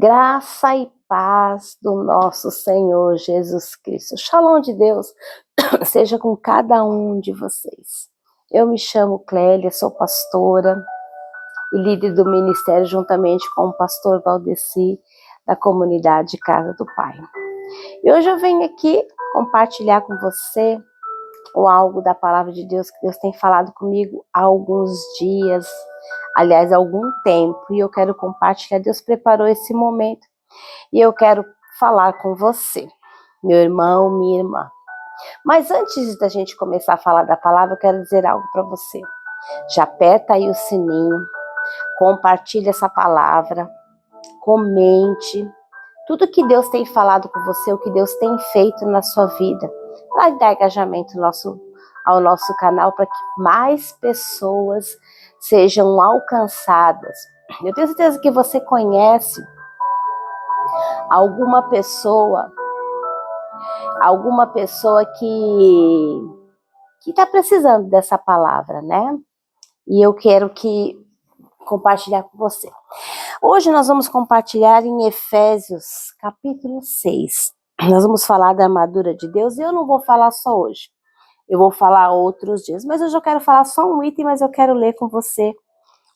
Graça e paz do nosso Senhor Jesus Cristo. Shalom de Deus seja com cada um de vocês. Eu me chamo Clélia, sou pastora e líder do ministério juntamente com o pastor Valdeci, da comunidade Casa do Pai. E hoje eu venho aqui compartilhar com você algo da palavra de Deus que Deus tem falado comigo há alguns dias, aliás, há algum tempo, e eu quero compartilhar. Deus preparou esse momento e eu quero falar com você, meu irmão, minha irmã. Mas antes da gente começar a falar da palavra, eu quero dizer algo para você. Já aperta aí o sininho, compartilha essa palavra, comente tudo que Deus tem falado com você, o que Deus tem feito na sua vida, para dar engajamento ao nosso canal, para que mais pessoas sejam alcançadas. Eu tenho certeza que você conhece alguma pessoa que está precisando dessa palavra, né? E eu quero compartilhar com você. Hoje nós vamos compartilhar em Efésios, capítulo 6. Nós vamos falar da armadura de Deus, e eu não vou falar só hoje. Eu vou falar outros dias, mas hoje eu quero falar só um item, mas eu quero ler com você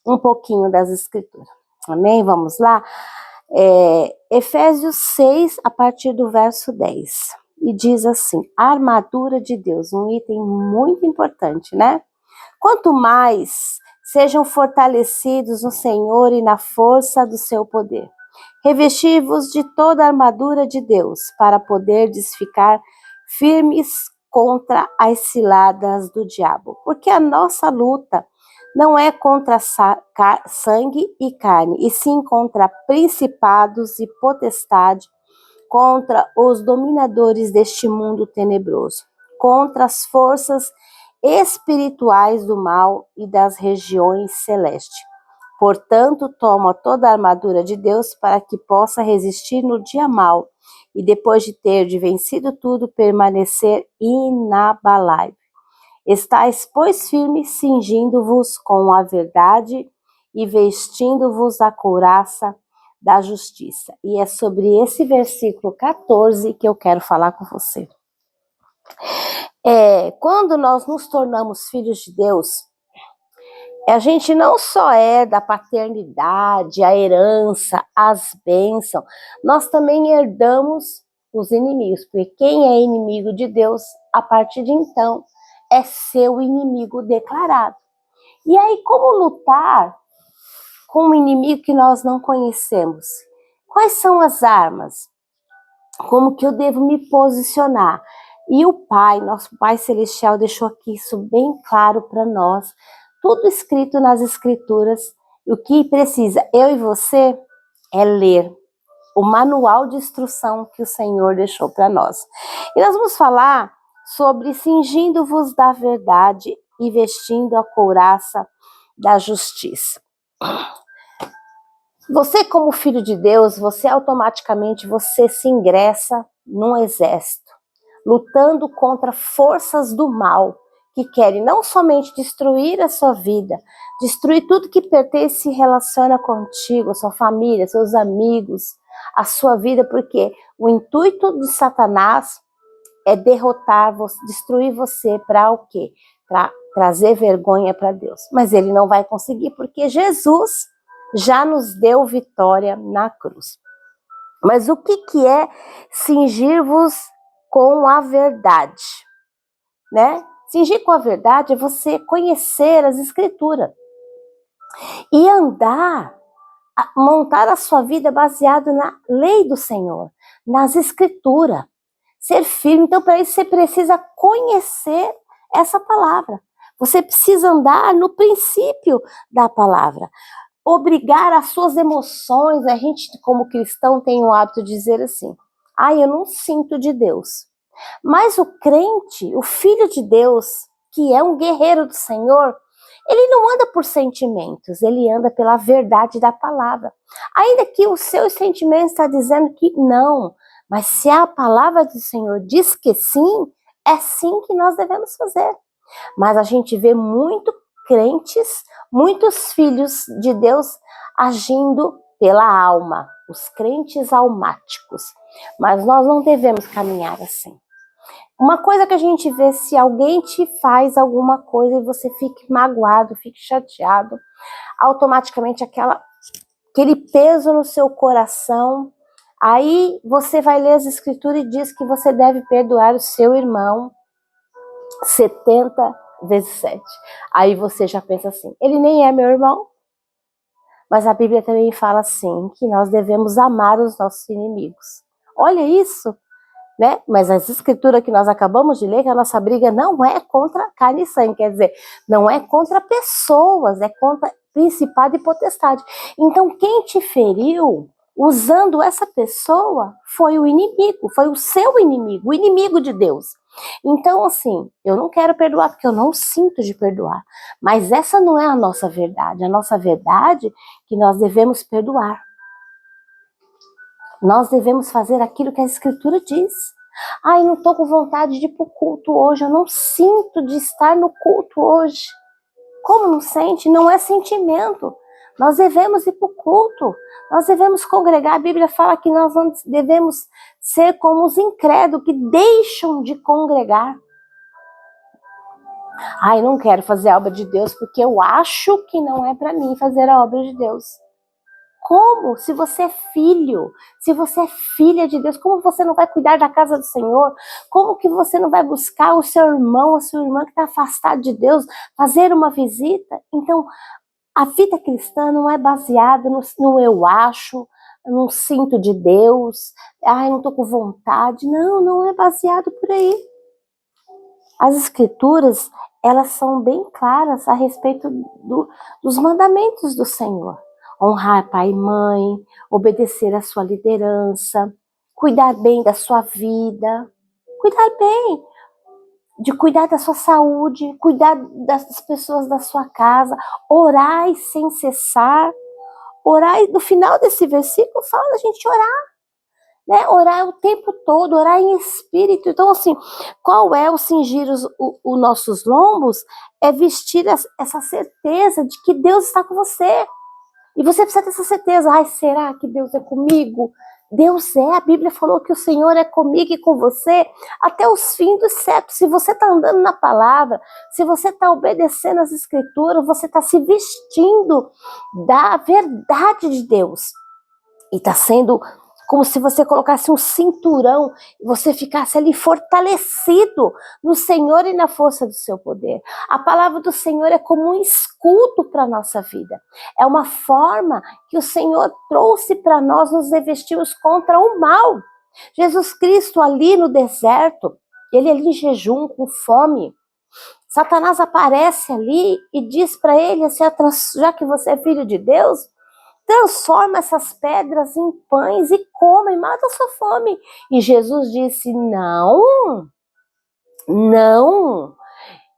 um pouquinho das Escrituras. Amém? Vamos lá? Efésios 6, a partir do verso 10. E diz assim, a armadura de Deus, um item muito importante, né? Quanto mais sejam fortalecidos no Senhor e na força do seu poder. Revesti-vos de toda a armadura de Deus, para poderdes ficar firmes contra as ciladas do diabo. Porque a nossa luta não é contra sangue e carne, e sim contra principados e potestades, contra os dominadores deste mundo tenebroso, contra as forças espirituais do mal e das regiões celestes. Portanto, toma toda a armadura de Deus para que possa resistir no dia mau e depois de ter vencido tudo, permanecer inabalável. Estais, pois, firmes, cingindo-vos com a verdade e vestindo-vos a couraça da justiça. E é sobre esse versículo 14 que eu quero falar com você. Quando nós nos tornamos filhos de Deus, a gente não só é da paternidade, a herança, as bênçãos, nós também herdamos os inimigos, porque quem é inimigo de Deus, a partir de então, é seu inimigo declarado. E aí, como lutar com um inimigo que nós não conhecemos? Quais são as armas? Como que eu devo me posicionar? E o Pai, nosso Pai Celestial, deixou aqui isso bem claro para nós, tudo escrito nas Escrituras. E o que precisa, eu e você, é ler o manual de instrução que o Senhor deixou para nós. E nós vamos falar sobre cingindo-vos da verdade e vestindo a couraça da justiça. Você, como filho de Deus, você automaticamente se ingressa num exército, lutando contra forças do mal, que querem não somente destruir a sua vida, destruir tudo que pertence e se relaciona contigo, a sua família, seus amigos, a sua vida, porque o intuito de Satanás é derrotar, destruir você para o quê? Para trazer vergonha para Deus. Mas ele não vai conseguir, porque Jesus já nos deu vitória na cruz. Mas o que é cingir-vos com a verdade? Né? Cingir com a verdade é você conhecer as Escrituras e montar a sua vida baseado na lei do Senhor, nas Escrituras. Ser firme, então para isso você precisa conhecer essa palavra. Você precisa andar no princípio da palavra. Obrigar as suas emoções, a gente como cristão tem o hábito de dizer assim, eu não sinto de Deus. Mas o crente, o filho de Deus, que é um guerreiro do Senhor, ele não anda por sentimentos, ele anda pela verdade da palavra. Ainda que os seus sentimentos estão dizendo que não, mas se a palavra do Senhor diz que sim, é sim que nós devemos fazer. Mas a gente vê muito crentes, muitos filhos de Deus agindo pela alma. os crentes almáticos. Mas nós não devemos caminhar assim. Uma coisa que a gente vê, se alguém te faz alguma coisa e você fique magoado, fique chateado, automaticamente aquele peso no seu coração, aí você vai ler as escrituras e diz que você deve perdoar o seu irmão 70 vezes 7. Aí você já pensa assim, ele nem é meu irmão. Mas a Bíblia também fala assim, que nós devemos amar os nossos inimigos. Olha isso, né? Mas as escrituras que nós acabamos de ler, que a nossa briga não é contra carne e sangue, quer dizer, não é contra pessoas, é contra principado e potestade. Então, quem te feriu, usando essa pessoa, foi o inimigo, foi o seu inimigo, o inimigo de Deus. Então, assim, eu não quero perdoar porque eu não sinto de perdoar. Mas essa não é a nossa verdade. A nossa verdade é que nós devemos perdoar. Nós devemos fazer aquilo que a Escritura diz. Ai, não estou com vontade de ir para o culto hoje, eu não sinto de estar no culto hoje. Como não sente? Não é sentimento. Nós devemos ir para o culto, nós devemos congregar. A Bíblia fala que nós não devemos ser como os incrédulos que deixam de congregar. Ai, não quero fazer a obra de Deus porque eu acho que não é para mim fazer a obra de Deus. Como? Se você é filho, se você é filha de Deus, como você não vai cuidar da casa do Senhor? Como que você não vai buscar o seu irmão, a sua irmã que está afastado de Deus, fazer uma visita? Então, a vida cristã não é baseada no eu acho, no sinto de Deus, ai, não estou com vontade. Não, não é baseado por aí. As escrituras, elas são bem claras a respeito dos mandamentos do Senhor. Honrar pai e mãe, obedecer à sua liderança, cuidar bem da sua vida, cuidar bem, de cuidar da sua saúde, cuidar das pessoas da sua casa, orai sem cessar. Orai, no final desse versículo fala a gente orar, né? Orar o tempo todo, orar em espírito. Então, assim, qual é o cingir os nossos lombos? É vestir essa certeza de que Deus está com você. E você precisa ter essa certeza. Ai, será que Deus é comigo? Deus é. A Bíblia falou que o Senhor é comigo e com você até os fins dos séculos. Se você está andando na palavra, se você está obedecendo as escrituras, você está se vestindo da verdade de Deus. E está sendo como se você colocasse um cinturão e você ficasse ali fortalecido no Senhor e na força do seu poder. A palavra do Senhor é como um escudo para a nossa vida. É uma forma que o Senhor trouxe para nós nos revestirmos contra o mal. Jesus Cristo ali no deserto, ele ali em jejum, com fome, Satanás aparece ali e diz para ele, assim, já que você é filho de Deus, transforma essas pedras em pães e coma e mata a sua fome. E Jesus disse, não,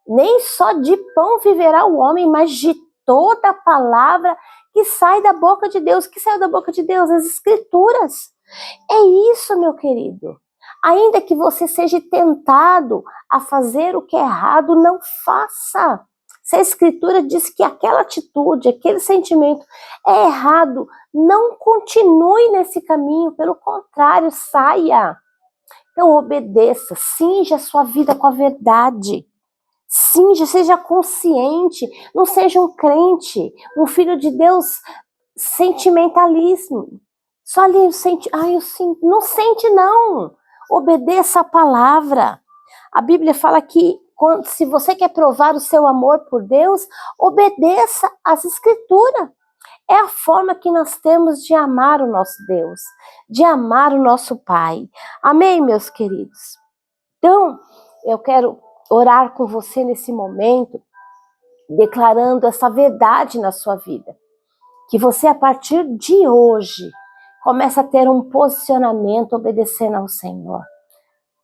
nem só de pão viverá o homem, mas de toda a palavra que sai da boca de Deus. Que saiu da boca de Deus? As escrituras. É isso, meu querido. Ainda que você seja tentado a fazer o que é errado, não faça. Se a escritura diz que aquela atitude, aquele sentimento é errado, não continue nesse caminho, pelo contrário, saia. Então obedeça, cinja a sua vida com a verdade. Cinja, seja consciente, não seja um crente, um filho de Deus sentimentalismo. Só ali sente, eu sinto, não sente não. Obedeça a palavra. A Bíblia fala que se você quer provar o seu amor por Deus, obedeça às escrituras. É a forma que nós temos de amar o nosso Deus, de amar o nosso Pai. Amém, meus queridos? Então, eu quero orar com você nesse momento, declarando essa verdade na sua vida. Que você, a partir de hoje, comece a ter um posicionamento obedecendo ao Senhor.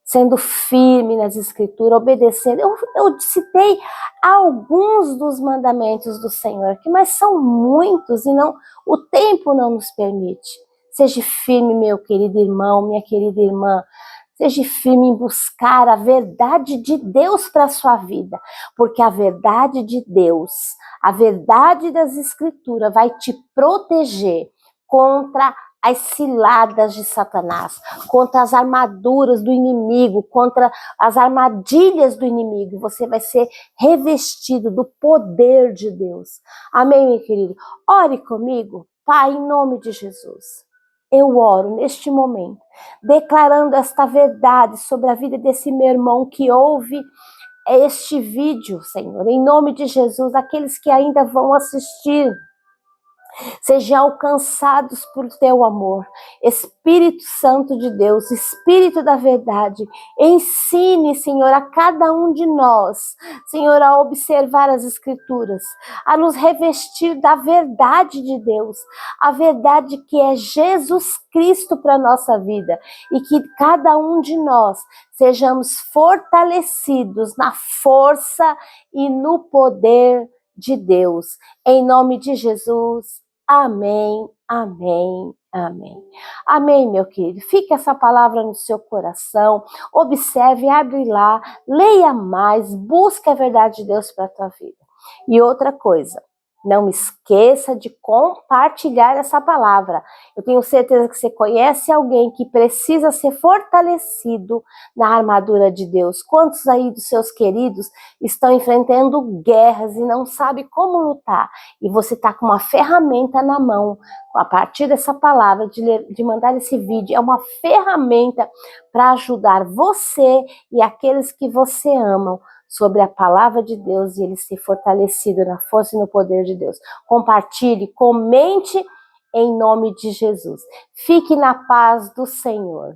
Sendo firme nas escrituras, obedecendo. Eu citei alguns dos mandamentos do Senhor aqui, mas são muitos e o tempo não nos permite. Seja firme, meu querido irmão, minha querida irmã. Seja firme em buscar a verdade de Deus para a sua vida, porque a verdade de Deus, a verdade das escrituras vai te proteger contra as ciladas de Satanás, contra as armaduras do inimigo, contra as armadilhas do inimigo. Você vai ser revestido do poder de Deus. Amém, meu querido? Ore comigo, Pai, em nome de Jesus. Eu oro neste momento, declarando esta verdade sobre a vida desse meu irmão que ouve este vídeo, Senhor. Em nome de Jesus, aqueles que ainda vão assistir, sejam alcançados por teu amor. Espírito Santo de Deus, Espírito da verdade, ensine, Senhor, a cada um de nós, Senhor, a observar as Escrituras, a nos revestir da verdade de Deus, a verdade que é Jesus Cristo para a nossa vida, e que cada um de nós sejamos fortalecidos na força e no poder de Deus. Em nome de Jesus. Amém, amém, amém. Amém, meu querido. Fique essa palavra no seu coração. Observe, abre lá, leia mais, busque a verdade de Deus para a tua vida. E outra coisa, não esqueça de compartilhar essa palavra. Eu tenho certeza que você conhece alguém que precisa ser fortalecido na armadura de Deus. Quantos aí dos seus queridos estão enfrentando guerras e não sabem como lutar? E você está com uma ferramenta na mão. A partir dessa palavra, de mandar esse vídeo, é uma ferramenta para ajudar você e aqueles que você ama sobre a palavra de Deus e ele ser fortalecido na força e no poder de Deus. Compartilhe, comente em nome de Jesus. Fique na paz do Senhor.